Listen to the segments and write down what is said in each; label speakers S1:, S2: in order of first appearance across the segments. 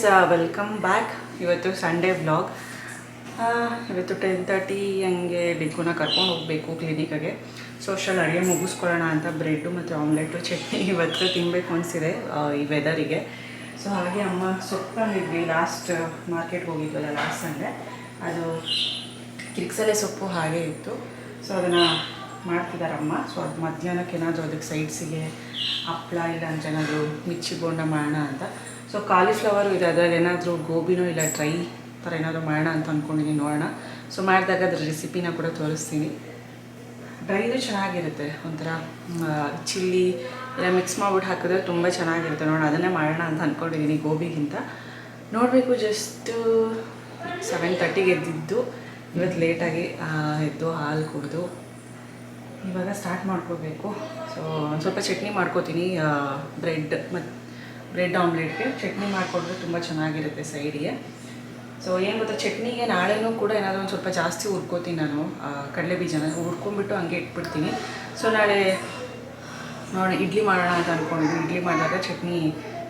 S1: Guys, welcome back. ಇವತ್ತು Sunday vlog. ಇವತ್ತು 10:30 ಹಂಗೆ ಡಿಗ್ಗುನ ಕರ್ಕೊಂಡು ಹೋಗಬೇಕು ಕ್ಲಿನಿಕ್ಗೆ. ಸೋಷಲ್ ಅಡುಗೆ ಮುಗಿಸ್ಕೊಳ್ಳೋಣ ಅಂತ ಬ್ರೆಡ್ಡು ಮತ್ತು ಆಮ್ಲೆಟು ಚಟ್ನಿ ಇವತ್ತು ತಿನ್ನಬೇಕು ಅನಿಸಿದೆ ಈ ವೆದರಿಗೆ. ಸೊ ಹಾಗೆ ಅಮ್ಮ ಸೊಪ್ಪು ತಂದಿದ್ವಿ. ಲಾಸ್ಟ್ ಮಾರ್ಕೆಟ್ಗೆ ಹೋಗಿದ್ವಲ್ಲ ಲಾಸ್ಟ್ ಸಂಡೇ, ಅದು ಕಿರಿಕ್ಸಲೆ ಸೊಪ್ಪು ಹಾಗೆ ಇತ್ತು. ಸೊ ಅದನ್ನು ಮಾಡ್ತಿದ್ದಾರಮ್ಮ. ಸೊ ಅದು ಮಧ್ಯಾಹ್ನಕ್ಕೆ ಏನಾದರೂ ಅದಕ್ಕೆ ಸೈಡ್ಸಿಗೆ ಹಪ್ಪಳ ಇಲ್ಲ ಅಂತ ಏನಾದರೂ ಮಿರ್ಚಿ ಬೋಂಡ ಮಾಡೋಣ ಅಂತ. ಸೊ ಕಾಲಿಫ್ಲವರು ಇದೆ, ಅದರಲ್ಲಿ ಏನಾದರೂ ಗೋಬಿನೋ ಇಲ್ಲ ಡ್ರೈ ಥರ ಏನಾದರೂ ಮಾಡೋಣ ಅಂತ ಅಂದ್ಕೊಂಡಿದ್ದೀನಿ, ನೋಡೋಣ. ಸೊ ಮಾಡಿದಾಗ ಅದ್ರ ರೆಸಿಪಿನ ಕೂಡ ತೋರಿಸ್ತೀನಿ. ಡ್ರೈದು ಚೆನ್ನಾಗಿರುತ್ತೆ, ಒಂಥರ ಚಿಲ್ಲಿ ಎಲ್ಲ ಮಿಕ್ಸ್ ಮಾಡಿಬಿಟ್ಟು ಹಾಕಿದ್ರೆ ತುಂಬ ಚೆನ್ನಾಗಿರುತ್ತೆ. ನೋಡೋಣ, ಅದನ್ನೇ ಮಾಡೋಣ ಅಂತ ಅಂದ್ಕೊಂಡಿದ್ದೀನಿ ಗೋಬಿಗಿಂತ. ನೋಡಬೇಕು. ಜಸ್ಟು 7:30ಗೆ ಎದ್ದಿದ್ದು. ಇವತ್ತು ಲೇಟಾಗಿ ಎದ್ದು ಹಾಲು ಕುಡಿದು ಇವಾಗ ಸ್ಟಾರ್ಟ್ ಮಾಡ್ಕೋಬೇಕು. ಸೊ ಒಂದು ಸ್ವಲ್ಪ ಚಟ್ನಿ ಮಾಡ್ಕೋತೀನಿ. ಬ್ರೆಡ್ ಆಮ್ಲೆಟ್ಗೆ ಚಟ್ನಿ ಮಾಡಿಕೊಟ್ರೆ ತುಂಬ ಚೆನ್ನಾಗಿರುತ್ತೆ ಸೈಡಿಗೆ. ಸೊ ಏನು ಗೊತ್ತಾ, ಚಟ್ನಿಗೆ ನಾಳೆನೂ ಕೂಡ ಏನಾದರೂ ಒಂದು ಸ್ವಲ್ಪ ಜಾಸ್ತಿ ಹುರ್ಕೋತೀನಿ ನಾನು. ಕಡಲೆ ಬೀಜನ ಹುರ್ಕೊಂಡ್ಬಿಟ್ಟು ಹಂಗೆ ಇಟ್ಬಿಡ್ತೀನಿ. ಸೊ ನಾಳೆ ನೋಡೋಣ, ಇಡ್ಲಿ ಮಾಡೋಣ ಅಂತ ಅಂದ್ಕೊಂಡಿದ್ದೀನಿ. ಇಡ್ಲಿ ಮಾಡಿದಾಗ ಚಟ್ನಿ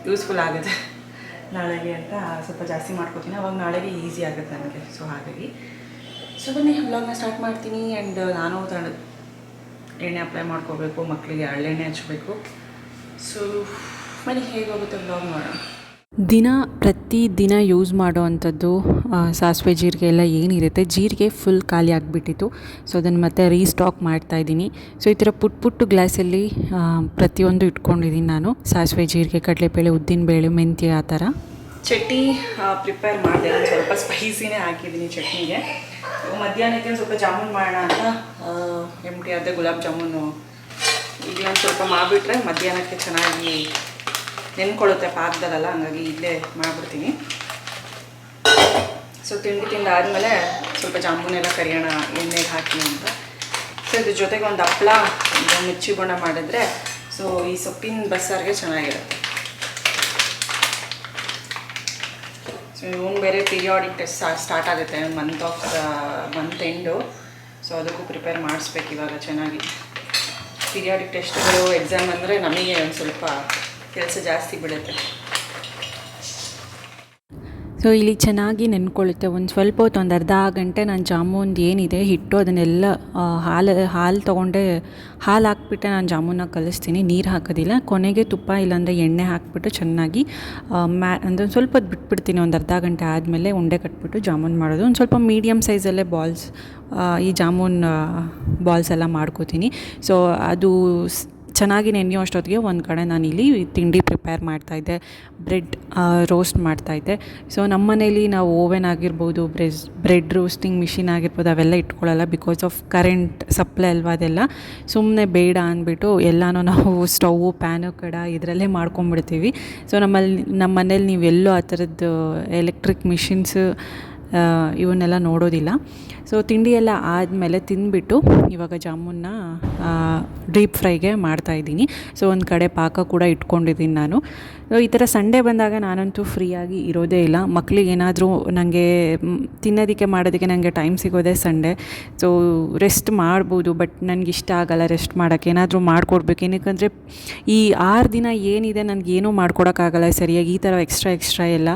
S1: ಯೂಸ್ಫುಲ್ ಆಗುತ್ತೆ ನಾಳೆಗೆ ಅಂತ ಸ್ವಲ್ಪ ಜಾಸ್ತಿ ಮಾಡ್ಕೋತೀನಿ. ಅವಾಗ ನಾಳೆಗೆ ಈಸಿ ಆಗುತ್ತೆ ನನಗೆ. ಸೊ ಹಾಗಾಗಿ ಬನ್ನಿ ವ್ಲಾಗ್ನ ಸ್ಟಾರ್ಟ್ ಮಾಡ್ತೀನಿ. ಆ್ಯಂಡ್ ನಾನು ಎಣ್ಣೆ ಅಪ್ಲೈ ಮಾಡ್ಕೋಬೇಕು, ಮಕ್ಕಳಿಗೆ ಹಳ್ಳೆಣ್ಣೆ ಹಚ್ಚಬೇಕು. ಸೊ ಬನ್ನಿ ಹೇಗೆ ಹೋಗುತ್ತೆ ವ್ಲಾಗ್ ಮಾಡೋಣ.
S2: ಪ್ರತಿದಿನ ಯೂಸ್ ಮಾಡೋ ಅಂಥದ್ದು ಸಾಸಿವೆ ಜೀರಿಗೆ ಎಲ್ಲ ಏನಿರುತ್ತೆ, ಜೀರಿಗೆ ಫುಲ್ ಖಾಲಿ ಆಗಿಬಿಟ್ಟಿತ್ತು. ಸೊ ಅದನ್ನು ಮತ್ತೆ ರೀಸ್ಟಾಕ್ ಮಾಡ್ತಾಯಿದ್ದೀನಿ. ಸೊ ಈ ಥರ ಪುಟ್ಟು ಗ್ಲಾಸಲ್ಲಿ ಪ್ರತಿಯೊಂದು ಇಟ್ಕೊಂಡಿದ್ದೀನಿ ನಾನು. ಸಾಸಿವೆ ಜೀರಿಗೆ, ಕಡಲೆಬೇಳೆ, ಉದ್ದಿನಬೇಳೆ, ಮೆಂತ್ಯ, ಆ ಥರ
S1: ಚಟ್ನಿ ಪ್ರಿಪೇರ್ ಮಾಡಿದೆ. ನಾನು ಸ್ವಲ್ಪ ಸ್ಪೈಸಿನೇ ಹಾಕಿದ್ದೀನಿ ಚಟ್ನಿಗೆ. ಮಧ್ಯಾಹ್ನಕ್ಕೆ ಒಂದು ಸ್ವಲ್ಪ ಜಾಮೂನ್ ಮಾಡೋಣ ಅಂತ ಎಂಟಿ ಆದ ಗುಲಾಬ್ ಜಾಮೂನು ಈಗ ಒಂದು ಸ್ವಲ್ಪ ಮಾಡಿಬಿಟ್ರೆ ಮಧ್ಯಾಹ್ನಕ್ಕೆ ಚೆನ್ನಾಗಿ ನೆನ್ಕೊಳ್ಳುತ್ತೆ ಪಾಕದಲ್ಲ, ಹಂಗಾಗಿ ಇಲ್ಲೇ ಮಾಡಿಬಿಡ್ತೀನಿ. ಸೊ ತಿಂಡಿ ತಿಂದಾದಮೇಲೆ ಸ್ವಲ್ಪ ಜಾಮೂನೆಲ್ಲ ಕರಿಯೋಣ ಎಣ್ಣೆಗೆ ಹಾಕಿ ಅಂತ. ಸೊ ಇದ್ರ ಜೊತೆಗೆ ಒಂದು ಹಪ್ಪಳ, ಮಿರ್ಚಿ ಬೋಂಡ ಮಾಡಿದ್ರೆ ಸೊ ಈ ಸೊಪ್ಪಿನ ಬಸ್ಸಾರಿಗೆ ಚೆನ್ನಾಗಿರುತ್ತೆ. ಸೊ ಇವನು ಬೇರೆ ಪೀರಿಯಾಡಿಕ್ ಟೆಸ್ಟ್ ಸ್ಟಾರ್ಟ್ ಆಗುತ್ತೆ ಮಂತ್ ಎಂಡು. ಸೊ ಅದಕ್ಕೂ ಪ್ರಿಪೇರ್ ಮಾಡಿಸ್ಬೇಕು ಇವಾಗ ಚೆನ್ನಾಗಿ. ಪೀರಿಯಾಡಿಕ್ ಟೆಸ್ಟ್ಗಳು ಎಕ್ಸಾಮ್ ಅಂದರೆ ನಮಗೆ ಒಂದು ಸ್ವಲ್ಪ ಕೆಲಸ ಜಾಸ್ತಿ ಬೀಳುತ್ತೆ.
S2: ಸೊ ಇಲ್ಲಿ ಚೆನ್ನಾಗಿ ನೆನ್ಕೊಳ್ಳುತ್ತೆ. ಒಂದು ಸ್ವಲ್ಪ ಹೊತ್ತು, ಒಂದು ಅರ್ಧ ಗಂಟೆ ನಾನು ಜಾಮೂನ್ದು ಏನಿದೆ ಹಿಟ್ಟು ಅದನ್ನೆಲ್ಲ ಹಾಲು ತೊಗೊಂಡೆ, ಹಾಲು ಹಾಕ್ಬಿಟ್ಟೆ ನಾನು ಜಾಮೂನ ಕಲಿಸ್ತೀನಿ, ನೀರು ಹಾಕೋದಿಲ್ಲ. ಕೊನೆಗೆ ತುಪ್ಪ ಇಲ್ಲಾಂದರೆ ಎಣ್ಣೆ ಹಾಕಿಬಿಟ್ಟು ಚೆನ್ನಾಗಿ ಅಂದರೆ ಒಂದು ಸ್ವಲ್ಪ ಹೊತ್ತು ಬಿಟ್ಬಿಡ್ತೀನಿ. ಒಂದು ಅರ್ಧ ಗಂಟೆ ಆದಮೇಲೆ ಉಂಡೆ ಕಟ್ಬಿಟ್ಟು ಜಾಮೂನ್ ಮಾಡೋದು. ಒಂದು ಸ್ವಲ್ಪ ಮೀಡಿಯಮ್ ಸೈಜಲ್ಲೇ ಬಾಲ್ಸ್, ಈ ಜಾಮೂನ್ ಬಾಲ್ಸ್ ಎಲ್ಲ ಮಾಡ್ಕೋತೀನಿ. ಸೊ ಅದು ಚೆನ್ನಾಗಿ ನೆನೆಯೋ ಅಷ್ಟೊತ್ತಿಗೆ ಒಂದು ಕಡೆ ನಾನಿಲ್ಲಿ ತಿಂಡಿ ಪ್ರಿಪೇರ್ ಮಾಡ್ತಾಯಿದ್ದೆ, ಬ್ರೆಡ್ ರೋಸ್ಟ್ ಮಾಡ್ತಾಯಿದ್ದೆ. ಸೊ ನಮ್ಮ ಮನೇಲಿ ನಾವು ಓವೆನ್ ಆಗಿರ್ಬೋದು, ಬ್ರೆಡ್ ರೋಸ್ಟಿಂಗ್ ಮಿಷಿನ್ ಆಗಿರ್ಬೋದು, ಅವೆಲ್ಲ ಇಟ್ಕೊಳ್ಳಲ್ಲ. ಬಿಕಾಸ್ ಆಫ್ ಕರೆಂಟ್ ಸಪ್ಲೈ ಅಲ್ವಾ, ಅದೆಲ್ಲ ಸುಮ್ಮನೆ ಬೇಡ ಅಂದ್ಬಿಟ್ಟು ಎಲ್ಲನೂ ನಾವು ಸ್ಟೌವು, ಪ್ಯಾನು, ಕಡ ಇದರಲ್ಲೇ ಮಾಡ್ಕೊಂಬಿಡ್ತೀವಿ. ಸೊ ನಮ್ಮ ಮನೇಲಿ ನೀವೆಲ್ಲೂ ಆ ಥರದ್ದು ಎಲೆಕ್ಟ್ರಿಕ್ ಮಿಷಿನ್ಸು ಇವನ್ನೆಲ್ಲ ನೋಡೋದಿಲ್ಲ. ಸೊ ತಿಂಡಿ ಎಲ್ಲ ಆದಮೇಲೆ ತಿಂದುಬಿಟ್ಟು ಇವಾಗ ಜಾಮೂನ್ನ ಡೀಪ್ ಫ್ರೈಗೆ ಮಾಡ್ತಾಯಿದ್ದೀನಿ. ಸೊ ಒಂದು ಕಡೆ ಪಾಕ ಕೂಡ ಇಟ್ಕೊಂಡಿದ್ದೀನಿ ನಾನು. ಈ ಥರ ಸಂಡೇ ಬಂದಾಗ ನಾನಂತೂ ಫ್ರೀಯಾಗಿ ಇರೋದೇ ಇಲ್ಲ. ಮಕ್ಕಳಿಗೆ ಏನಾದರೂ ನನಗೆ ತಿನ್ನೋದಕ್ಕೆ ಮಾಡೋದಕ್ಕೆ ನನಗೆ ಟೈಮ್ ಸಿಗೋದೇ ಸಂಡೇ. ಸೊ ರೆಸ್ಟ್ ಮಾಡ್ಬೋದು, ಬಟ್ ನನಗೆ ಇಷ್ಟ ಆಗೋಲ್ಲ ರೆಸ್ಟ್ ಮಾಡೋಕ್ಕೆ. ಏನಾದರೂ ಮಾಡಿಕೊಡ್ಬೇಕು. ಏನಕ್ಕಂದರೆ ಈ 6 ದಿನ ಏನಿದೆ ನನಗೇನೂ ಮಾಡ್ಕೊಡೋಕ್ಕಾಗಲ್ಲ ಸರಿಯಾಗಿ, ಈ ಥರ ಎಕ್ಸ್ಟ್ರಾ ಎಲ್ಲ.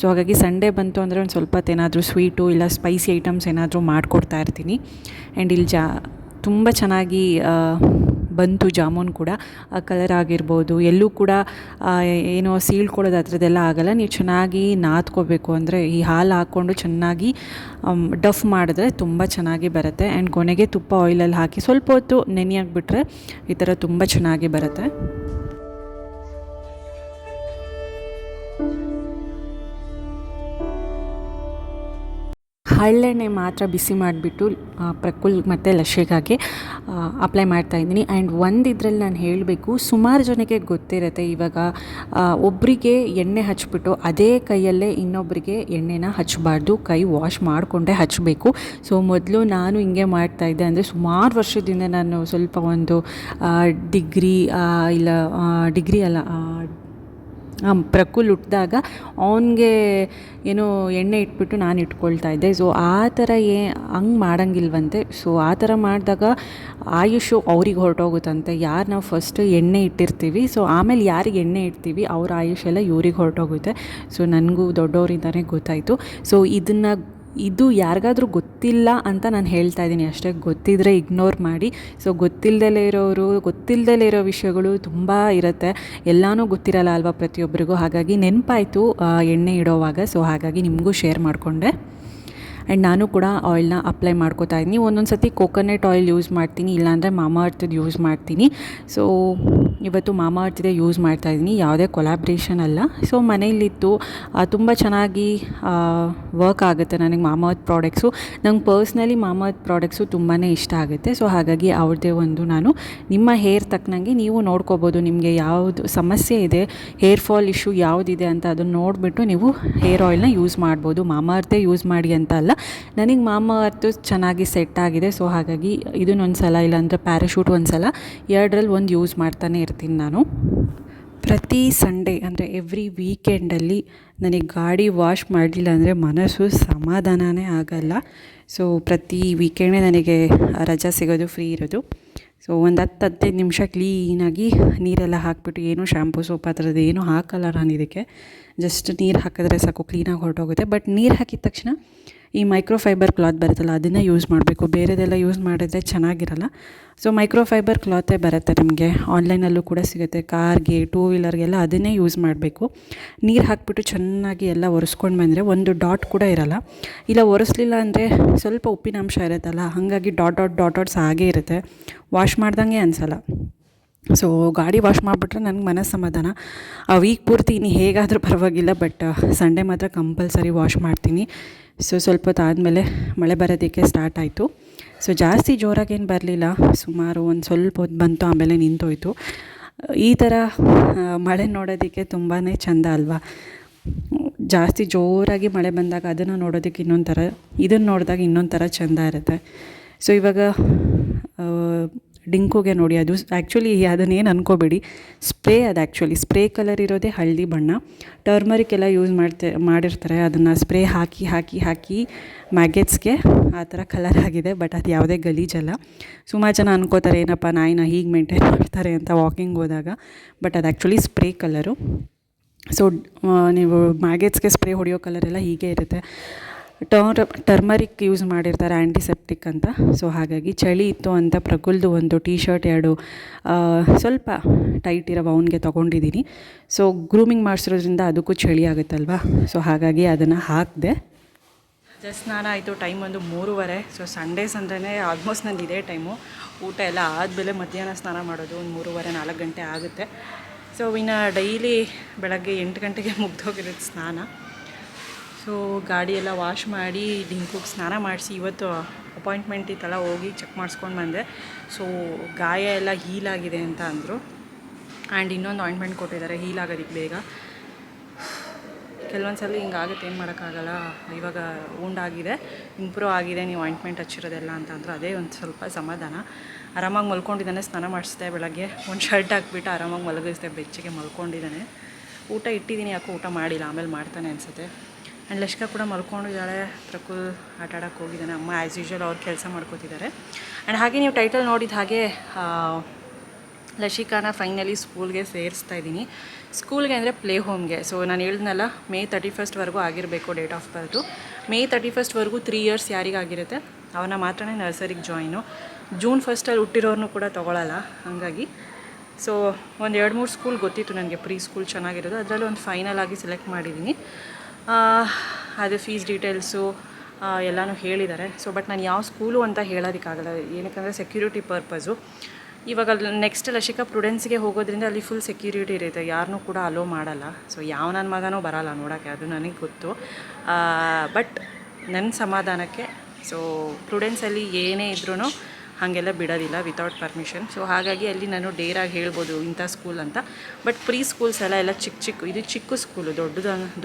S2: ಸೊ ಹಾಗಾಗಿ ಸಂಡೇ ಬಂತು ಅಂದರೆ ಒಂದು ಸ್ವಲ್ಪ ಏನಾದರೂ ಸ್ವೀಟು ಇಲ್ಲ ಸ್ಪೈಸಿ ಐಟಮ್ಸ್ ಏನಾದರೂ ಮಾಡಿಕೊಡ್ತಾ ಇರ್ತೀನಿ. ಆ್ಯಂಡ್ ಇಲ್ಲಿ ತುಂಬ ಚೆನ್ನಾಗಿ ಬಂತು ಜಾಮೂನ್ ಕೂಡ. ಆ ಕಲರ್ ಆಗಿರ್ಬೋದು, ಎಲ್ಲೂ ಕೂಡ ಏನೋ ಸೀಳ್ಕೊಳ್ಳೋದು ಆ ಥರದ್ದೆಲ್ಲ ಆಗೋಲ್ಲ. ನೀವು ಚೆನ್ನಾಗಿ ನಾದ್ಕೋಬೇಕು, ಅಂದರೆ ಈ ಹಾಲು ಹಾಕ್ಕೊಂಡು ಚೆನ್ನಾಗಿ ಡಫ್ ಮಾಡಿದ್ರೆ ತುಂಬ ಚೆನ್ನಾಗಿ ಬರುತ್ತೆ. ಆ್ಯಂಡ್ ಕೊನೆಗೆ ತುಪ್ಪ ಆಯಿಲಲ್ಲಿ ಹಾಕಿ ಸ್ವಲ್ಪ ಹೊತ್ತು ನೆನೆಯಾಗಿಬಿಟ್ರೆ ಈ ಥರ ತುಂಬ ಚೆನ್ನಾಗಿ ಬರುತ್ತೆ. ಹಳ್ಳೆಣ್ಣೆ ಮಾತ್ರ ಬಿಸಿ ಮಾಡಿಬಿಟ್ಟು ಪ್ರಕುಲ್ ಮತ್ತು ಲಶೆಗಾಗಿ ಅಪ್ಲೈ ಮಾಡ್ತಾಯಿದ್ದೀನಿ. ಆ್ಯಂಡ್ ಇದರಲ್ಲಿ ನಾನು ಹೇಳಬೇಕು, ಸುಮಾರು ಜನಕ್ಕೆ ಗೊತ್ತಿರುತ್ತೆ. ಇವಾಗ ಒಬ್ಬರಿಗೆ ಎಣ್ಣೆ ಹಚ್ಬಿಟ್ಟು ಅದೇ ಕೈಯಲ್ಲೇ ಇನ್ನೊಬ್ಬರಿಗೆ ಎಣ್ಣೆನ ಹಚ್ಚಬಾರ್ದು, ಕೈ ವಾಶ್ ಮಾಡಿಕೊಂಡೇ ಹಚ್ಚಬೇಕು. ಸೊ ಮೊದಲು ನಾನು ಹಿಂಗೆ ಮಾಡ್ತಾಯಿದ್ದೆ. ಅಂದರೆ ಸುಮಾರು ವರ್ಷದಿಂದ ನಾನು ಸ್ವಲ್ಪ ಒಂದು ಡಿಗ್ರಿ ಅಲ್ಲ ಪ್ರಕುಲ್ ಹುಟ್ಟಿದಾಗ ಅವನಿಗೆ ಏನೋ ಎಣ್ಣೆ ಇಟ್ಬಿಟ್ಟು ನಾನು ಇಟ್ಕೊಳ್ತಾ ಇದ್ದೆ. ಸೊ ಆ ಥರ ಹಂಗೆ ಮಾಡೋಂಗಿಲ್ವಂತೆ. ಸೊ ಆ ಥರ ಮಾಡಿದಾಗ ಆಯುಷು ಅವ್ರಿಗೆ ಹೊರಟೋಗುತ್ತಂತೆ. ಯಾರು ನಾವು ಫಸ್ಟ್ ಎಣ್ಣೆ ಇಟ್ಟಿರ್ತೀವಿ, ಸೊ ಆಮೇಲೆ ಯಾರಿಗೆ ಎಣ್ಣೆ ಇಡ್ತೀವಿ ಅವ್ರ ಆಯುಷೆಲ್ಲ ಇವ್ರಿಗೆ ಹೊರಟೋಗುತ್ತೆ. ಸೊ ನನಗೂ ದೊಡ್ಡವರಿಂದನೇ ಗೊತ್ತಾಯಿತು. ಸೊ ಇದು ಯಾರಿಗಾದ್ರೂ ಗೊತ್ತಿಲ್ಲ ಅಂತ ನಾನು ಹೇಳ್ತಾ ಇದ್ದೀನಿ ಅಷ್ಟೇ. ಗೊತ್ತಿದ್ದರೆ ಇಗ್ನೋರ್ ಮಾಡಿ. ಸೊ ಗೊತ್ತಿಲ್ಲದೇ ಇರೋ ವಿಷಯಗಳು ತುಂಬ ಇರುತ್ತೆ. ಎಲ್ಲನೂ ಗೊತ್ತಿರಲ್ಲ ಅಲ್ವಾ ಪ್ರತಿಯೊಬ್ಬರಿಗೂ. ಹಾಗಾಗಿ ನೆನಪಾಯಿತು ಎಣ್ಣೆ ಇಡೋವಾಗ. ಸೊ ಹಾಗಾಗಿ ನಿಮಗೂ ಶೇರ್ ಮಾಡಿಕೊಂಡೆ. ಆ್ಯಂಡ್ ನಾನು ಕೂಡ ಆಯಿಲ್ನ ಅಪ್ಲೈ ಮಾಡ್ಕೋತಾ ಇದ್ದೀನಿ. ಒಂದೊಂದು ಸತಿ ಕೋಕೋನಟ್ ಆಯಿಲ್ ಯೂಸ್ ಮಾಡ್ತೀನಿ, ಇಲ್ಲಾಂದರೆ ಮಾಮಾ ಅರ್ಥದ್ದು ಯೂಸ್ ಮಾಡ್ತೀನಿ. ಸೊ ಇವತ್ತು ಮಾಮಾ ಅರ್ಥದೇ ಯೂಸ್ ಮಾಡ್ತಾಯಿದ್ದೀನಿ, ಯಾವುದೇ ಕೊಲಾಬ್ರೇಷನ್ ಅಲ್ಲ. ಸೊ ಮನೇಲಿತ್ತು ತುಂಬ ಚೆನ್ನಾಗಿ ವರ್ಕ್ ಆಗುತ್ತೆ ನನಗೆ ಮಾಮಾ ಅರ್ತ್ ಪ್ರಾಡಕ್ಟ್ಸು. ನಂಗೆ ಪರ್ಸ್ನಲಿ ಮಾಮಾ ಅರ್ತ್ ಪ್ರಾಡಕ್ಟ್ಸು ತುಂಬಾ ಇಷ್ಟ ಆಗುತ್ತೆ. ಸೊ ಹಾಗಾಗಿ ಅವ್ರದ್ದೇ ಒಂದು ನಾನು ನಿಮ್ಮ ಹೇರ್ ತಕ್ಕನಂಗೆ ನೀವು ನೋಡ್ಕೋಬೋದು. ನಿಮಗೆ ಯಾವುದು ಸಮಸ್ಯೆ ಇದೆ, ಹೇರ್ ಫಾಲ್ ಇಶ್ಯೂ ಯಾವುದಿದೆ ಅಂತ ಅದನ್ನು ನೋಡಿಬಿಟ್ಟು ನೀವು ಹೇರ್ ಆಯಿಲ್ನ ಯೂಸ್ ಮಾಡ್ಬೋದು. ಮಾಮಾ ಅರ್ಥೇ ಯೂಸ್ ಮಾಡಿ ಅಂತ ಅಲ್ಲ, ನನಗೆ ಮಾಮಾ ಅರ್ತ್ ಚೆನ್ನಾಗಿ ಸೆಟ್ ಆಗಿದೆ. ಸೊ ಹಾಗಾಗಿ ಇದನ್ನೊಂದು ಸಲ, ಇಲ್ಲಾಂದರೆ ಪ್ಯಾರಾಶೂಟ್ ಒಂದು ಸಲ, ಎರಡರಲ್ಲಿ ಒಂದು ಯೂಸ್ ಮಾಡ್ತಾನೆ ಇರ್ತೀನಿ ನಾನು. ಪ್ರತಿ ಸಂಡೇ ಅಂದರೆ ಎವ್ರಿ ವೀಕೆಂಡಲ್ಲಿ ನನಗೆ ಗಾಡಿ ವಾಶ್ ಮಾಡಲಿಲ್ಲ ಅಂದರೆ ಮನಸ್ಸು ಸಮಾಧಾನವೇ ಆಗಲ್ಲ. ಸೊ ಪ್ರತಿ ವೀಕೆಂಡೇ ನನಗೆ ರಜಾ ಸಿಗೋದು, ಫ್ರೀ ಇರೋದು. ಸೊ ಒಂದು 10-15 ನಿಮಿಷ ಕ್ಲೀನಾಗಿ ನೀರೆಲ್ಲ ಹಾಕಿಬಿಟ್ಟು, ಏನು ಶ್ಯಾಂಪು ಸೋಪ್ ಆ ಥರದ್ದು ಏನೂ ಹಾಕಲ್ಲ ನಾನು ಇದಕ್ಕೆ. ಜಸ್ಟ್ ನೀರು ಹಾಕಿದ್ರೆ ಸಾಕು, ಕ್ಲೀನಾಗಿ ಹೊರಟೋಗುತ್ತೆ. ಬಟ್ ನೀರು ಹಾಕಿದ ತಕ್ಷಣ ಈ ಮೈಕ್ರೋಫೈಬರ್ ಕ್ಲಾತ್ ಬರುತ್ತಲ್ಲ, ಅದನ್ನೇ ಯೂಸ್ ಮಾಡಬೇಕು. ಬೇರೆದೆಲ್ಲ ಯೂಸ್ ಮಾಡಿದ್ರೆ ಚೆನ್ನಾಗಿರಲ್ಲ. ಸೊ ಮೈಕ್ರೋಫೈಬರ್ ಕ್ಲಾತೇ ಬರುತ್ತೆ ನಿಮಗೆ, ಆನ್ಲೈನಲ್ಲೂ ಕೂಡ ಸಿಗುತ್ತೆ. ಕಾರ್ಗೆ, ಟೂ ವೀಲರ್ಗೆಲ್ಲ ಅದನ್ನೇ ಯೂಸ್ ಮಾಡಬೇಕು. ನೀರು ಹಾಕಿಬಿಟ್ಟು ಚೆನ್ನಾಗಿ ಎಲ್ಲ ಒರೆಸ್ಕೊಂಡು ಬಂದರೆ ಒಂದು ಡಾಟ್ ಕೂಡ ಇರಲ್ಲ. ಇಲ್ಲ ಒರೆಸ್ಲಿಲ್ಲ ಅಂದರೆ ಸ್ವಲ್ಪ ಉಪ್ಪಿನಾಂಶ ಇರುತ್ತಲ್ಲ, ಹಾಗಾಗಿ ಡಾಟ್ಸ್ ಹಾಗೇ ಇರುತ್ತೆ, ವಾಶ್ ಮಾಡ್ದಂಗೆ ಅನಿಸಲ್ಲ. ಸೊ ಗಾಡಿ ವಾಶ್ ಮಾಡಿಬಿಟ್ರೆ ನನಗೆ ಮನಸ್ಸಮಾಧಾನ. ಆ ವೀಕ್ ಪೂರ್ತಿ ಇನ್ನು ಹೇಗಾದರೂ ಪರವಾಗಿಲ್ಲ, ಬಟ್ ಸಂಡೇ ಮಾತ್ರ ಕಂಪಲ್ಸರಿ ವಾಶ್ ಮಾಡ್ತೀನಿ. ಸೊ ಸ್ವಲ್ಪ ಹೊತ್ತು ಆದಮೇಲೆ ಮಳೆ ಬರೋದಕ್ಕೆ ಸ್ಟಾರ್ಟ್ ಆಯಿತು. ಸೊ ಜಾಸ್ತಿ ಜೋರಾಗೇನು ಬರಲಿಲ್ಲ, ಸುಮಾರು ಒಂದು ಸ್ವಲ್ಪ ಹೊತ್ತು ಬಂತು, ಆಮೇಲೆ ನಿಂತೋಯ್ತು. ಈ ಥರ ಮಳೆ ನೋಡೋದಕ್ಕೆ ತುಂಬಾ ಚೆಂದ ಅಲ್ವಾ. ಜಾಸ್ತಿ ಜೋರಾಗಿ ಮಳೆ ಬಂದಾಗ ಅದನ್ನು ನೋಡೋದಕ್ಕೆ ಇನ್ನೊಂದು ಥರ, ಇದನ್ನು ನೋಡಿದಾಗ ಇನ್ನೊಂದು ಥರ ಚೆಂದ ಇರುತ್ತೆ. ಸೊ ಇವಾಗ ಡಿಂಕುಗೆ ನೋಡಿ, ಅದು ಆ್ಯಕ್ಚುಲಿ ಅದನ್ನೇನು ಅಂದ್ಕೋಬೇಡಿ, ಸ್ಪ್ರೇ. ಅದು ಆ್ಯಕ್ಚುಲಿ ಸ್ಪ್ರೇ ಕಲರ್ ಇರೋದೇ ಹಳದಿ ಬಣ್ಣ. ಟರ್ಮರಿಕ್ ಎಲ್ಲ ಯೂಸ್ ಮಾಡಿರ್ತಾರೆ, ಅದನ್ನು ಸ್ಪ್ರೇ ಹಾಕಿ ಮ್ಯಾಗೆಟ್ಸ್ಗೆ ಆ ಥರ ಕಲರ್ ಆಗಿದೆ. ಬಟ್ ಅದು ಯಾವುದೇ ಗಲೀಜಲ್ಲ. ಸುಮಾರು ಜನ ಅನ್ಕೋತಾರೆ ಏನಪ್ಪ ನಾಯಿನ ಹೀಗೆ ಮೇಂಟೈನ್ ಮಾಡ್ತಾರೆ ಅಂತ ವಾಕಿಂಗ್ ಹೋದಾಗ. ಬಟ್ ಅದು ಆ್ಯಕ್ಚುಲಿ ಸ್ಪ್ರೇ ಕಲರು. ಸೊ ನೀವು ಮ್ಯಾಗೆಟ್ಸ್ಗೆ ಸ್ಪ್ರೇ ಹೊಡೆಯೋ ಕಲರೆಲ್ಲ ಹೀಗೆ ಇರುತ್ತೆ. ಟರ್ಮರಿಕ್ ಯೂಸ್ ಮಾಡಿರ್ತಾರೆ, ಆ್ಯಂಟಿಸೆಪ್ಟಿಕ್ ಅಂತ. ಸೊ ಹಾಗಾಗಿ ಚಳಿ ಇತ್ತು ಅಂತ ಪ್ರಕುಲ್ದು ಒಂದು ಟೀ ಶರ್ಟ್ 2 ಸ್ವಲ್ಪ ಟೈಟ್ ಇರೋ ಅವನಿಗೆ ತೊಗೊಂಡಿದ್ದೀನಿ. ಸೊ ಗ್ರೂಮಿಂಗ್ ಮಾಡಿಸಿರೋದ್ರಿಂದ ಅದಕ್ಕೂ ಚಳಿ ಆಗುತ್ತಲ್ವ. ಸೊ ಹಾಗಾಗಿ ಅದನ್ನು ಹಾಕಿದೆ. ಜಸ್ಟ್ ಸ್ನಾನ ಆಯಿತು. ಟೈಮ್ ಒಂದು 3:30. ಸೊ ಸಂಡೇಸ್ ಅಂದ್ರೇ ಆಲ್ಮೋಸ್ಟ್ ನಂದು ಇದೇ ಟೈಮು. ಊಟ ಎಲ್ಲ ಆದಮೇಲೆ ಮಧ್ಯಾಹ್ನ ಸ್ನಾನ ಮಾಡೋದು ಒಂದು 3:30-4 ಗಂಟೆ ಆಗುತ್ತೆ. ಸೊ ಇನ್ನು ಡೈಲಿ ಬೆಳಗ್ಗೆ 8 ಗಂಟೆಗೆ ಮುಗ್ದೋಗಿರುತ್ತೆ ಸ್ನಾನ. ಸೊ ಗಾಡಿ ಎಲ್ಲ ವಾಶ್ ಮಾಡಿ ಡಿಂಕುಗೆ ಸ್ನಾನ ಮಾಡಿಸಿ, ಇವತ್ತು ಅಪಾಯಿಂಟ್ಮೆಂಟ್ ಇತ್ತಲ್ಲ, ಹೋಗಿ ಚೆಕ್ ಮಾಡಿಸ್ಕೊಂಡು ಬಂದೆ. ಸೊ ಗಾಯ ಎಲ್ಲ ಹೀಲಾಗಿದೆ ಅಂತ ಅಂದರು. ಆ್ಯಂಡ್ ಇನ್ನೊಂದು ಆಯಿಂಟ್ಮೆಂಟ್ ಕೊಟ್ಟಿದ್ದಾರೆ ಹೀಲ್ ಆಗೋದಕ್ಕೆ ಬೇಗ. ಕೆಲವೊಂದು ಸಲ ಹಿಂಗಾಗುತ್ತೆ, ಏನು ಮಾಡೋಕ್ಕಾಗಲ್ಲ. ಇವಾಗ ಉಂಡಾಗಿದೆ, ಇಂಪ್ರೂವ್ ಆಗಿದೆ, ನೀವು ಆಯಿಂಟ್ಮೆಂಟ್ ಹಚ್ಚಿರೋದೆಲ್ಲ ಅಂತ ಅಂದರು. ಅದೇ ಒಂದು ಸ್ವಲ್ಪ ಸಮಾಧಾನ. ಆರಾಮಾಗಿ ಮಲ್ಕೊಂಡಿದ್ದಾನೆ. ಸ್ನಾನ ಮಾಡಿಸ್ದೆ ಬೆಳಗ್ಗೆ, ಒಂದು ಶರ್ಟ್ ಹಾಕ್ಬಿಟ್ಟು ಆರಾಮಾಗಿ ಮಲಗಿಸ್ದೆ, ಬೆಚ್ಚಗೆ ಮಲ್ಕೊಂಡಿದ್ದಾನೆ. ಊಟ ಇಟ್ಟಿದ್ದೀನಿ, ಯಾಕೋ ಊಟ ಮಾಡಿಲ್ಲ, ಆಮೇಲೆ ಮಾಡ್ತಾನೆ ಅನಿಸುತ್ತೆ. ಆ್ಯಂಡ್ ಲಶ್ಕಾ ಕೂಡ ಮಲ್ಕೊಂಡಿದ್ದಾಳೆ. ಪ್ರಕುಲ್ ಆಟ ಆಡೋಕ್ಕೆ ಹೋಗಿದ್ದಾನೆ. ಅಮ್ಮ ಆ್ಯಸ್ ಯೂಶ್ವಲ್ ಅವ್ರು ಕೆಲಸ ಮಾಡ್ಕೋತಿದ್ದಾರೆ. ಆ್ಯಂಡ್ ಹಾಗೆ ನೀವು ಟೈಟಲ್ ನೋಡಿದ ಹಾಗೆ ಲಶಿಕಾನ ಫೈನಲಿ ಸ್ಕೂಲ್ಗೆ ಸೇರಿಸ್ತಾ ಇದ್ದೀನಿ. ಸ್ಕೂಲ್ಗೆ ಅಂದರೆ ಪ್ಲೇ ಹೋಮ್ಗೆ. ಸೊ ನಾನು ಹೇಳಿದ್ನಲ್ಲ, May 31st ಆಗಿರಬೇಕು date of birth. May 31st 3 years ಯಾರಿಗಾಗಿರುತ್ತೆ ಅವನ್ನ ಮಾತ್ರ ನರ್ಸರಿಗೆ ಜಾಯಿನು. June 1 ಹುಟ್ಟಿರೋರ್ನು ಕೂಡ ತೊಗೊಳ್ಳಲ್ಲ. ಹಾಗಾಗಿ ಸೊ ಒಂದು 2-3 ಸ್ಕೂಲ್ ಗೊತ್ತಿತ್ತು ನನಗೆ, ಪ್ರೀ ಸ್ಕೂಲ್ ಚೆನ್ನಾಗಿರೋದು. ಅದರಲ್ಲಿ ಒಂದು ಫೈನಲ್ ಆಗಿ ಸೆಲೆಕ್ಟ್ ಮಾಡಿದ್ದೀನಿ. ಅದು ಫೀಸ್ ಡೀಟೇಲ್ಸು ಎಲ್ಲನೂ ಹೇಳಿದ್ದಾರೆ. ಸೊ ಬಟ್ ನಾನು ಯಾವ ಸ್ಕೂಲು ಅಂತ ಹೇಳೋದಕ್ಕಾಗಲ್ಲ, ಏನಕ್ಕಂದರೆ ಸೆಕ್ಯೂರಿಟಿ ಪರ್ಪಸ್ಸು. ಇವಾಗ ನೆಕ್ಸ್ಟ್ ಲಶಿಕಾ ಪ್ರುಡೆನ್ಸ್ಗೆ ಹೋಗೋದ್ರಿಂದ ಅಲ್ಲಿ ಫುಲ್ ಸೆಕ್ಯೂರಿಟಿ ಇರುತ್ತೆ, ಯಾರನ್ನೂ ಕೂಡ ಅಲೋ ಮಾಡಲ್ಲ. ಸೊ ಯಾವ ನನ್ನ ಮಗನೂ ಬರೋಲ್ಲ ನೋಡೋಕ್ಕೆ, ಅದು ನನಗೆ ಗೊತ್ತು. ಬಟ್ ನನ್ನ ಸಮಾಧಾನಕ್ಕೆ ಸೊ ಪ್ರುಡೆನ್ಸಲ್ಲಿ ಏನೇ ಇದ್ರೂ ಹಾಗೆಲ್ಲ ಬಿಡೋದಿಲ್ಲ ವಿತೌಟ್ ಪರ್ಮಿಷನ್. ಸೊ ಹಾಗಾಗಿ ಅಲ್ಲಿ ನಾನು ಡೇರಾಗಿ ಹೇಳ್ಬೋದು ಇಂಥ ಸ್ಕೂಲ್ ಅಂತ. ಬಟ್ ಪ್ರೀ ಸ್ಕೂಲ್ಸ್ ಎಲ್ಲ ಚಿಕ್ಕ ಇದು ಚಿಕ್ಕ ಸ್ಕೂಲು,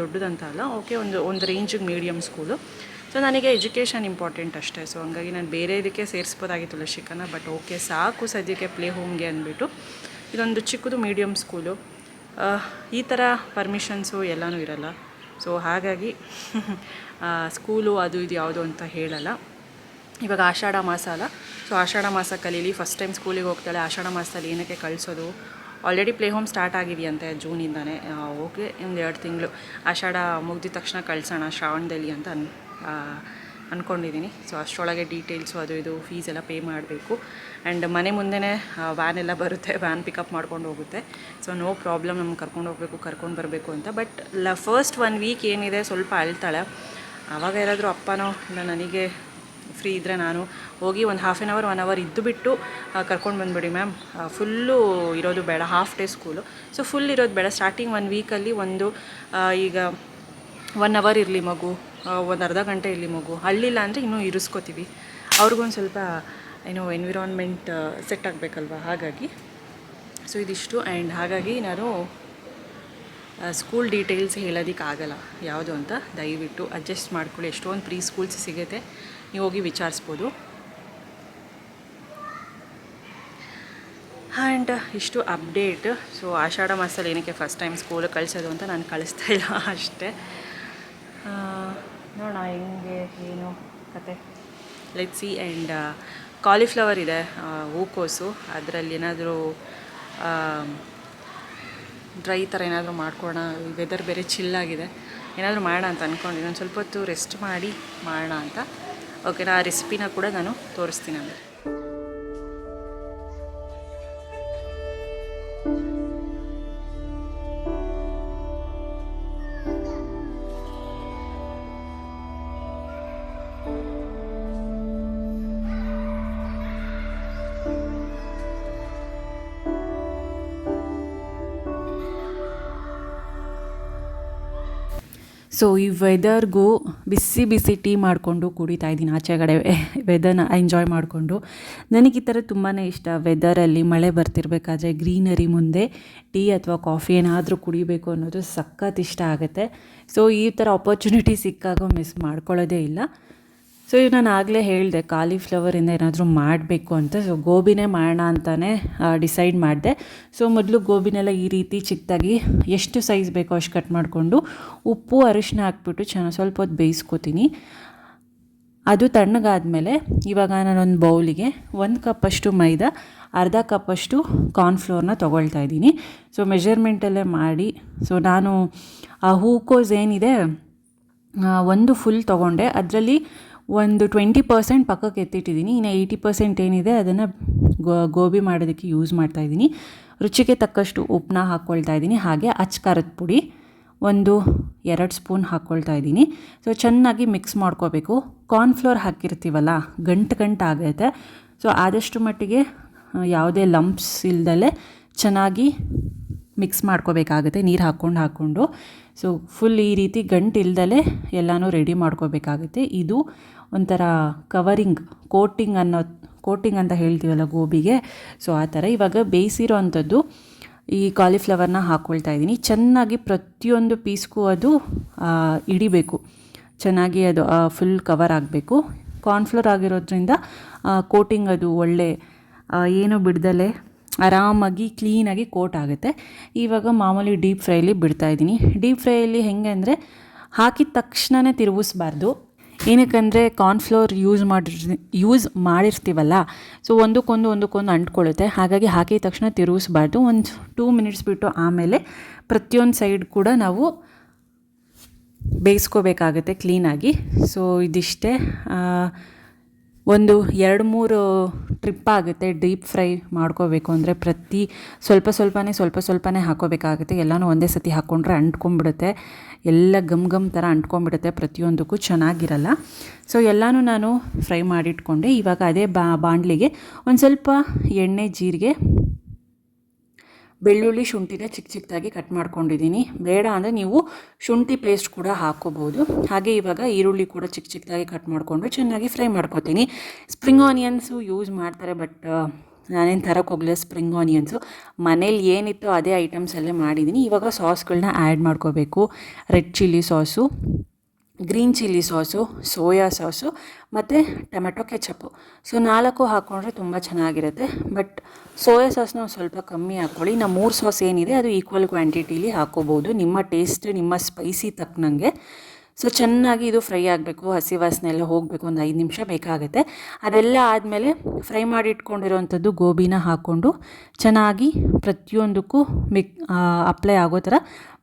S2: ದೊಡ್ಡದಂತ ಅಲ್ಲ. ಓಕೆ, ಒಂದು ರೇಂಜಿಗೆ ಮೀಡಿಯಮ್ ಸ್ಕೂಲು. ಸೊ ನನಗೆ ಎಜುಕೇಷನ್ ಇಂಪಾರ್ಟೆಂಟ್ ಅಷ್ಟೇ. ಸೊ ಹಂಗಾಗಿ ನಾನು ಬೇರೆ ಇದಕ್ಕೆ ಸೇರಿಸ್ಬೋದಾಗಿತ್ತು ಲಶಿಕಾನ. ಬಟ್ ಓಕೆ ಸಾಕು ಸದ್ಯಕ್ಕೆ ಪ್ಲೇ ಹೋಮ್ಗೆ ಅಂದ್ಬಿಟ್ಟು ಇದೊಂದು ಚಿಕ್ಕದು ಮೀಡಿಯಮ್ ಸ್ಕೂಲು.
S1: ಈ ಥರ ಪರ್ಮಿಷನ್ಸು ಎಲ್ಲನೂ ಇರಲ್ಲ. ಸೊ ಹಾಗಾಗಿ ಸ್ಕೂಲು ಅದು ಇದು ಯಾವುದು ಅಂತ ಹೇಳಲ್ಲ. ಇವಾಗ ಆಷಾಢ ಮಾಸ ಅಲ್ಲ, ಸೊ ಆಷಾಢ ಮಾಸ ಕಲೀಲಿ, ಫಸ್ಟ್ ಟೈಮ್ ಸ್ಕೂಲಿಗೆ ಹೋಗ್ತಾಳೆ, ಆಷಾಢ ಮಾಸದಲ್ಲಿ ಏನಕ್ಕೆ ಕಳಿಸೋದು, ಆಲ್ರೆಡಿ ಪ್ಲೇ ಹೋಮ್ ಸ್ಟಾರ್ಟ್ ಆಗಿದೆಯಂತೆ ಜೂನಿಂದನೇ. ಓಕೆ, ಒಂದು 2 ತಿಂಗಳು ಆಷಾಢ ಮುಗಿದ ತಕ್ಷಣ ಕಳಿಸೋಣ ಶ್ರಾವಣದಲ್ಲಿ ಅಂತ ಅಂದ್ಕೊಂಡಿದ್ದೀನಿ. ಸೊ ಅಷ್ಟರೊಳಗೆ ಡೀಟೇಲ್ಸು ಅದು ಇದು ಫೀಸ್ ಎಲ್ಲ ಪೇ ಮಾಡಬೇಕು. ಆ್ಯಂಡ್ ಮನೆ ಮುಂದೆನೇ ವ್ಯಾನ್ ಎಲ್ಲ ಬರುತ್ತೆ, ವ್ಯಾನ್ ಪಿಕಪ್ ಮಾಡ್ಕೊಂಡು ಹೋಗುತ್ತೆ. ಸೊ ನೋ ಪ್ರಾಬ್ಲಮ್, ನಮ್ಗೆ ಕರ್ಕೊಂಡು ಹೋಗಬೇಕು, ಕರ್ಕೊಂಡು ಬರಬೇಕು ಅಂತ. ಬಟ್ ಫಸ್ಟ್ 1 ವೀಕ್ ಏನಿದೆ ಸ್ವಲ್ಪ ಅಳ್ತಾಳೆ. ಆವಾಗ ಯಾರಾದರೂ ಅಪ್ಪನೋ ಇಲ್ಲ ನನಗೆ ಫ್ರೀ ಇದ್ದರೆ ನಾನು ಹೋಗಿ ಒಂದು 1/2 hour 1 hour ಇದ್ದು ಬಿಟ್ಟು ಕರ್ಕೊಂಡು ಬಂದುಬಿಡಿ ಮ್ಯಾಮ್, ಫುಲ್ಲು ಇರೋದು ಬೇಡ, half day school, so full ಇರೋದು ಬೇಡ. ಸ್ಟಾರ್ಟಿಂಗ್ 1 ವೀಕಲ್ಲಿ ಈಗ 1 hour ಇರಲಿ ಮಗು, ಒಂದು ಅರ್ಧ ಗಂಟೆ ಇರಲಿ ಮಗು, ಹಳ್ಳಿಲ್ಲ ಅಂದರೆ ಇನ್ನೂ ಇರಿಸ್ಕೋತೀವಿ, ಅವ್ರಿಗೊಂದು ಸ್ವಲ್ಪ ಎನ್ವಿರಾನ್ಮೆಂಟ್ ಸೆಟ್ ಆಗಬೇಕಲ್ವ, ಹಾಗಾಗಿ. ಸೊ ಇದಿಷ್ಟು. ಆ್ಯಂಡ್ ಹಾಗಾಗಿ ನಾನು ಸ್ಕೂಲ್ ಡೀಟೇಲ್ಸ್ ಹೇಳೋದಕ್ಕಾಗಲ್ಲ ಯಾವುದು ಅಂತ, ದಯವಿಟ್ಟು ಅಡ್ಜಸ್ಟ್ ಮಾಡ್ಕೊಳ್ಳಿ. ಎಷ್ಟೊಂದು ಪ್ರೀ ಸ್ಕೂಲ್ಸ್ ಸಿಗುತ್ತೆ, ನೀವು ಹೋಗಿ ವಿಚಾರಿಸ್ಬೋದು. ಆ್ಯಂಡ್ ಇಷ್ಟು ಅಪ್ಡೇಟ್. ಸೊ ಆಷಾಢ ಮಾಸದಲ್ಲಿ ಏನಕ್ಕೆ ಫಸ್ಟ್ ಟೈಮ್ ಸ್ಕೂಲಿಗೆ ಕಳಿಸೋದು ಅಂತ ನಾನು ಕಳಿಸ್ತಾ ಇಲ್ಲ ಅಷ್ಟೇ. ನೋಡೋಣ ಹೆಂಗೆ ಏನು ಕತೆ, ಲೆಟ್ಸ್ ಸಿ. ಆ್ಯಂಡ್ ಕಾಲಿಫ್ಲವರ್ ಇದೆ, ಹೂಕೋಸು, ಅದರಲ್ಲಿ ಏನಾದರೂ ಡ್ರೈ ಥರ ಏನಾದರೂ ಮಾಡ್ಕೊಳ್ಳೋಣ. ವೆದರ್ ಬೇರೆ ಚಿಲ್ಲಾಗಿದೆ, ಏನಾದರೂ ಮಾಡೋಣ ಅಂತ ಅಂದ್ಕೊಂಡಿದ್ದೀನಿ. ಒಂದು ಸ್ವಲ್ಪ ಹೊತ್ತು ರೆಸ್ಟ್ ಮಾಡಿ ಮಾಡೋಣ ಅಂತ. ಓಕೆನಾ, ಆ ರೆಸಿಪಿನ ಕೂಡ ನಾನು ತೋರಿಸ್ತೀನಿ ಅಂದರೆ.
S2: ಸೊ ಈ ವೆದರ್ಗೂ ಬಿಸಿ ಬಿಸಿ ಟೀ ಮಾಡಿಕೊಂಡು ಕುಡಿತಾ ಇದ್ದೀನಿ ಆಚೆಗಡೆ, ವೆದರ್ನ ಎಂಜಾಯ್ ಮಾಡಿಕೊಂಡು. ನನಗೆ ಈ ಥರ ತುಂಬಾ ಇಷ್ಟ. ವೆದರಲ್ಲಿ ಮಳೆ ಬರ್ತಿರ್ಬೇಕಾದ್ರೆ ಗ್ರೀನರಿ ಮುಂದೆ ಟೀ ಅಥವಾ ಕಾಫಿ ಏನಾದರೂ ಕುಡಿಬೇಕು ಅನ್ನೋದು ಸಖತ್ ಇಷ್ಟ ಆಗುತ್ತೆ. ಸೊ ಈ ಥರ ಆಪರ್ಚುನಿಟಿ ಸಿಕ್ಕಾಗ ಮಿಸ್ ಮಾಡ್ಕೊಳ್ಳೋದೇ ಇಲ್ಲ. ಸೊ ಈಗ ನಾನು ಆಗಲೇ ಹೇಳಿದೆ ಕಾಲಿಫ್ಲವರಿಂದ ಏನಾದರೂ ಮಾಡಬೇಕು ಅಂತ. ಸೊ ಗೋಬಿನೇ ಮಾಡೋಣ ಅಂತಲೇ ಡಿಸೈಡ್ ಮಾಡಿದೆ. ಸೊ ಮೊದಲು ಗೋಬಿನೆಲ್ಲ ಈ ರೀತಿ ಚಿಕ್ಕದಾಗಿ ಎಷ್ಟು ಸೈಜ್ ಬೇಕೋ ಅಷ್ಟು ಕಟ್ ಮಾಡಿಕೊಂಡು ಉಪ್ಪು ಅರಿಶಿನ ಹಾಕ್ಬಿಟ್ಟು ಚೆನ್ನಾಗಿ ಸ್ವಲ್ಪ ಹೊತ್ತು ಬೇಯಿಸ್ಕೊತೀನಿ. ಅದು ತಣ್ಣಗಾದಮೇಲೆ ಇವಾಗ ನಾನೊಂದು ಬೌಲಿಗೆ 1 ಕಪ್ಪಷ್ಟು ಮೈದಾ, ಅರ್ಧ ಕಪ್ಪಷ್ಟು ಕಾರ್ನ್ಫ್ಲೋರ್ನ ತೊಗೊಳ್ತಾ ಇದ್ದೀನಿ. ಸೊ ಮೆಜರ್ಮೆಂಟಲ್ಲೇ ಮಾಡಿ. ಸೊ ನಾನು ಆ ಹೂಕೋಸ್ ಏನಿದೆ ಒಂದು ಫುಲ್ ತೊಗೊಂಡೆ, ಅದರಲ್ಲಿ ಒಂದು 20% ಪಕ್ಕಕ್ಕೆ ಎತ್ತಿಟ್ಟಿದ್ದೀನಿ. ಇನ್ನು 80% ಏನಿದೆ ಅದನ್ನು ಗೋಬಿ ಮಾಡೋದಕ್ಕೆ ಯೂಸ್ ಮಾಡ್ತಾಯಿದ್ದೀನಿ. ರುಚಿಗೆ ತಕ್ಕಷ್ಟು ಉಪ್ಪನ್ನ ಹಾಕ್ಕೊಳ್ತಾ ಇದ್ದೀನಿ. ಹಾಗೆ ಖಾರದ ಪುಡಿ ಒಂದು 2 ಸ್ಪೂನ್ ಹಾಕ್ಕೊಳ್ತಾ ಇದ್ದೀನಿ. ಸೊ ಚೆನ್ನಾಗಿ ಮಿಕ್ಸ್ ಮಾಡ್ಕೋಬೇಕು. ಕಾರ್ನ್ಫ್ಲೋರ್ ಹಾಕಿರ್ತೀವಲ್ಲ, ಗಂಟಾಗುತ್ತೆ. ಸೊ ಆದಷ್ಟು ಮಟ್ಟಿಗೆ ಯಾವುದೇ ಲಂಪ್ಸ್ ಇಲ್ದಲೆ ಚೆನ್ನಾಗಿ ಮಿಕ್ಸ್ ಮಾಡ್ಕೋಬೇಕಾಗುತ್ತೆ, ನೀರು ಹಾಕ್ಕೊಂಡು. ಸೊ ಫುಲ್ ಈ ರೀತಿ ಗಂಟು ಇಲ್ದಲೆ ಎಲ್ಲನೂ ರೆಡಿ ಮಾಡ್ಕೋಬೇಕಾಗುತ್ತೆ. ಇದು ಒಂಥರ ಕೋಟಿಂಗ್ ಅಂತ ಹೇಳ್ತೀವಲ್ಲ ಗೋಬಿಗೆ, ಸೊ ಆ ಥರ. ಇವಾಗ ಬೇಯಿಸಿರೋ ಅಂಥದ್ದು ಈ ಕಾಲಿಫ್ಲವರ್ನ ಹಾಕ್ಕೊಳ್ತಾ ಇದ್ದೀನಿ. ಚೆನ್ನಾಗಿ ಪ್ರತಿಯೊಂದು ಪೀಸ್ಗೂ ಅದು ಹಿಡಿಬೇಕು, ಚೆನ್ನಾಗಿ ಅದು ಫುಲ್ ಕವರ್ ಆಗಬೇಕು. ಕಾರ್ನ್ಫ್ಲೋರ್ ಆಗಿರೋದ್ರಿಂದ ಕೋಟಿಂಗ್ ಅದು ಒಳ್ಳೆ ಏನು ಬಿಡ್ದಲೆ ಆರಾಮಾಗಿ ಕ್ಲೀನಾಗಿ ಕೋಟ್ ಆಗುತ್ತೆ. ಇವಾಗ ಮಾಮೂಲಿ ಡೀಪ್ ಫ್ರೈಲಿ ಬಿಡ್ತಾಯಿದ್ದೀನಿ. ಡೀಪ್ ಫ್ರೈಯಲ್ಲಿ ಹೆಂಗೆ ಅಂದರೆ ಹಾಕಿದ ತಕ್ಷಣವೇ ತಿರುಗಿಸ್ಬಾರ್ದು. ಏನಕ್ಕಂದರೆ ಕಾರ್ನ್ಫ್ಲೋರ್ ಯೂಸ್ ಮಾಡಿರ್ತೀವಲ್ಲ, ಸೊ ಒಂದಕ್ಕೊಂದು ಅಂಟ್ಕೊಳ್ಳುತ್ತೆ. ಹಾಗಾಗಿ ಹಾಕಿದ ತಕ್ಷಣ ತಿರುಗಿಸ್ಬಾರ್ದು. ಒಂದು 2 ಮಿನಿಟ್ಸ್ ಬಿಟ್ಟು ಆಮೇಲೆ ಪ್ರತಿಯೊಂದು ಸೈಡ್ ಕೂಡ ನಾವು ಬೇಯಿಸ್ಕೋಬೇಕಾಗುತ್ತೆ ಕ್ಲೀನಾಗಿ. ಸೊ ಇದಿಷ್ಟೇ. ಒಂದು 2-3 ಟ್ರಿಪ್ ಆಗುತ್ತೆ ಡೀಪ್ ಫ್ರೈ ಮಾಡ್ಕೋಬೇಕು ಅಂದರೆ. ಸ್ವಲ್ಪ ಸ್ವಲ್ಪನೇ ಹಾಕೋಬೇಕಾಗುತ್ತೆ. ಎಲ್ಲನೂ ಒಂದೇ ಸತಿ ಹಾಕ್ಕೊಂಡ್ರೆ ಅಂಟ್ಕೊಂಡ್ಬಿಡುತ್ತೆ, ಎಲ್ಲ ಗಮ್ ಥರ ಅಂಟ್ಕೊಂಡ್ಬಿಡುತ್ತೆ, ಪ್ರತಿಯೊಂದಕ್ಕೂ ಚೆನ್ನಾಗಿರಲ್ಲ. ಸೊ ಎಲ್ಲನೂ ನಾನು ಫ್ರೈ ಮಾಡಿಟ್ಕೊಂಡೆ. ಇವಾಗ ಅದೇ ಬಾಣಲಿಗೆ ಒಂದು ಸ್ವಲ್ಪ ಎಣ್ಣೆ, ಜೀರಿಗೆ, ಬೆಳ್ಳುಳ್ಳಿ, ಶುಂಠಿನ ಚಿಕ್ಕದಾಗಿ ಕಟ್ ಮಾಡ್ಕೊಂಡಿದ್ದೀನಿ. ಬೇಡ ಅಂದರೆ ನೀವು ಶುಂಠಿ ಪೇಸ್ಟ್ ಕೂಡ ಹಾಕ್ಕೋಬೋದು. ಹಾಗೆ ಇವಾಗ ಈರುಳ್ಳಿ ಕೂಡ ಚಿಕ್ಕದಾಗಿ ಕಟ್ ಮಾಡಿಕೊಂಡು ಚೆನ್ನಾಗಿ ಫ್ರೈ ಮಾಡ್ಕೊತೀನಿ. ಸ್ಪ್ರಿಂಗ್ ಆನಿಯನ್ಸು ಯೂಸ್ ಮಾಡ್ತಾರೆ, ಬಟ್ ನಾನೇನು ತರಕ್ಕೆ ಹೋಗಲಿಲ್ಲ ಸ್ಪ್ರಿಂಗ್ ಆನಿಯನ್ಸು. ಮನೇಲಿ ಏನಿತ್ತು ಅದೇ ಐಟಮ್ಸಲ್ಲೇ ಮಾಡಿದ್ದೀನಿ. ಇವಾಗ ಸಾಸ್ಗಳನ್ನ ಆ್ಯಡ್ ಮಾಡ್ಕೋಬೇಕು. Red chilli sauce, green chilli sauce, soya sauce ಮತ್ತು ಟೊಮೆಟೊ ಕೆಚಪ್ಪು. ಸೊ 4 ಹಾಕ್ಕೊಂಡ್ರೆ ತುಂಬ ಚೆನ್ನಾಗಿರುತ್ತೆ. ಬಟ್ ಸೋಯಾ ಸಾಸ್ನ ಒಂದು ಸ್ವಲ್ಪ ಕಮ್ಮಿ ಹಾಕ್ಕೊಳ್ಳಿ. ನಾವು 3 ಸಾಸ್ ಏನಿದೆ ಅದು ಈಕ್ವಲ್ ಕ್ವಾಂಟಿಟೀಲಿ ಹಾಕ್ಕೋಬೋದು, ನಿಮ್ಮ ಟೇಸ್ಟ್ ನಿಮ್ಮ ಸ್ಪೈಸಿ ತಕ್ಕನಂಗೆ. ಸೊ ಚೆನ್ನಾಗಿ ಇದು ಫ್ರೈ ಆಗಬೇಕು, ಹಸಿ ವಾಸನೆ ಎಲ್ಲ ಹೋಗಬೇಕು, ಒಂದು 5 ನಿಮಿಷ ಬೇಕಾಗುತ್ತೆ. ಅದೆಲ್ಲ ಆದಮೇಲೆ ಫ್ರೈ ಮಾಡಿ ಇಟ್ಕೊಂಡಿರೋವಂಥದ್ದು ಗೋಬಿನ ಹಾಕ್ಕೊಂಡು ಚೆನ್ನಾಗಿ ಪ್ರತಿಯೊಂದಕ್ಕೂ ಅಪ್ಲೈ ಆಗೋ ಥರ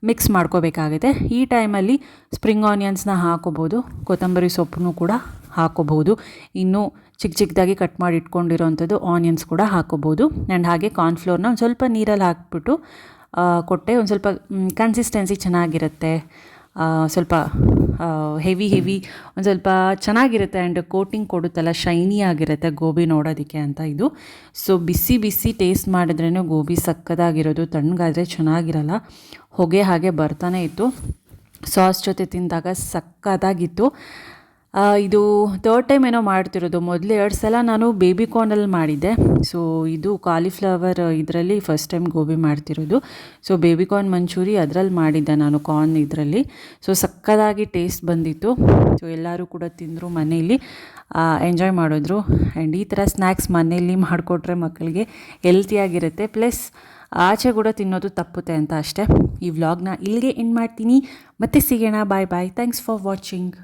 S2: ಮಿಕ್ಸ್ ಮಾಡ್ಕೋಬೇಕಾಗುತ್ತೆ. ಈ ಟೈಮಲ್ಲಿ ಸ್ಪ್ರಿಂಗ್ ಆನಿಯನ್ಸ್ನ ಹಾಕೋಬೋದು, ಕೊತ್ತಂಬರಿ ಸೊಪ್ಪನ್ನು ಕೂಡ ಹಾಕೋಬಹುದು, ಇನ್ನೂ ಚಿಕ್ಕ ಚಿಕ್ಕದಾಗಿ ಕಟ್ ಮಾಡಿ ಇಟ್ಕೊಂಡಿರೋವಂಥದ್ದು ಆನಿಯನ್ಸ್ ಕೂಡ ಹಾಕೋಬೋದು. ಆ್ಯಂಡ್ ಹಾಗೆ ಕಾರ್ನ್ಫ್ಲೋರ್ನ ಒಂದು ಸ್ವಲ್ಪ ನೀರಲ್ಲಿ ಹಾಕ್ಬಿಟ್ಟು ಕೊಟ್ಟೆ. ಒಂದು ಸ್ವಲ್ಪ ಕನ್ಸಿಸ್ಟೆನ್ಸಿ ಚೆನ್ನಾಗಿರುತ್ತೆ, ಸ್ವಲ್ಪ ಹೆವಿ ಒಂದು ಸ್ವಲ್ಪ ಚೆನ್ನಾಗಿರುತ್ತೆ. ಆ್ಯಂಡ್ ಕೋಟಿಂಗ್ ಕೊಡುತ್ತಲ್ಲ, ಶೈನಿ ಆಗಿರುತ್ತೆ ಗೋಬಿ ನೋಡೋದಕ್ಕೆ ಅಂತ ಇದು. ಸೊ ಬಿಸಿ ಟೇಸ್ಟ್ ಮಾಡಿದ್ರೇ ಗೋಬಿ ಸಕ್ಕದಾಗಿರೋದು, ತಣ್ಣಗಾದರೆ ಚೆನ್ನಾಗಿರಲ್ಲ, ಹೊಗೆ ಹಾಗೆ ಬರ್ತಾನೆ ಇತ್ತು. ಸಾಸ್ ಜೊತೆ ತಿಂದಾಗ ಸಕ್ಕದಾಗಿತ್ತು. ಇದು 3rd ಟೈಮ್ ಏನೋ ಮಾಡ್ತಿರೋದು. ಮೊದಲು 2 ಸಲ ನಾನು ಬೇಬಿ ಕಾರ್ನಲ್ಲಿ ಮಾಡಿದ್ದೆ. ಸೊ ಇದು ಕಾಲಿಫ್ಲವರ್ ಇದರಲ್ಲಿ ಫಸ್ಟ್ ಟೈಮ್ ಗೋಬಿ ಮಾಡ್ತಿರೋದು. ಸೊ ಬೇಬಿ ಕಾರ್ನ್ ಮಂಚೂರಿ ಅದರಲ್ಲಿ ಮಾಡಿದ್ದೆ ನಾನು, ಕಾರ್ನ್ ಇದರಲ್ಲಿ. ಸೊ ಸಕ್ಕದಾಗಿ ಟೇಸ್ಟ್ ಬಂದಿತ್ತು. ಸೊ ಎಲ್ಲರೂ ಕೂಡ ತಿಂದರು, ಮನೆಯಲ್ಲಿ ಎಂಜಾಯ್ ಮಾಡಿದ್ರು. ಆ್ಯಂಡ್ ಈ ಥರ ಸ್ನ್ಯಾಕ್ಸ್ ಮನೆಯಲ್ಲಿ ಮಾಡಿಕೊಟ್ರೆ ಮಕ್ಕಳಿಗೆ ಹೆಲ್ತಿಯಾಗಿರುತ್ತೆ, ಪ್ಲಸ್ ಆಚೆ ಕೂಡ ತಿನ್ನೋದು ತಪ್ಪುತ್ತೆ ಅಂತ ಅಷ್ಟೇ. ಈ ವ್ಲಾಗ್ನ ಇಲ್ಲಿಗೆ ಎಂಡ್ ಮಾಡ್ತೀನಿ, ಮತ್ತೆ ಸಿಗೋಣ. ಬಾಯ್. Thanks for watching.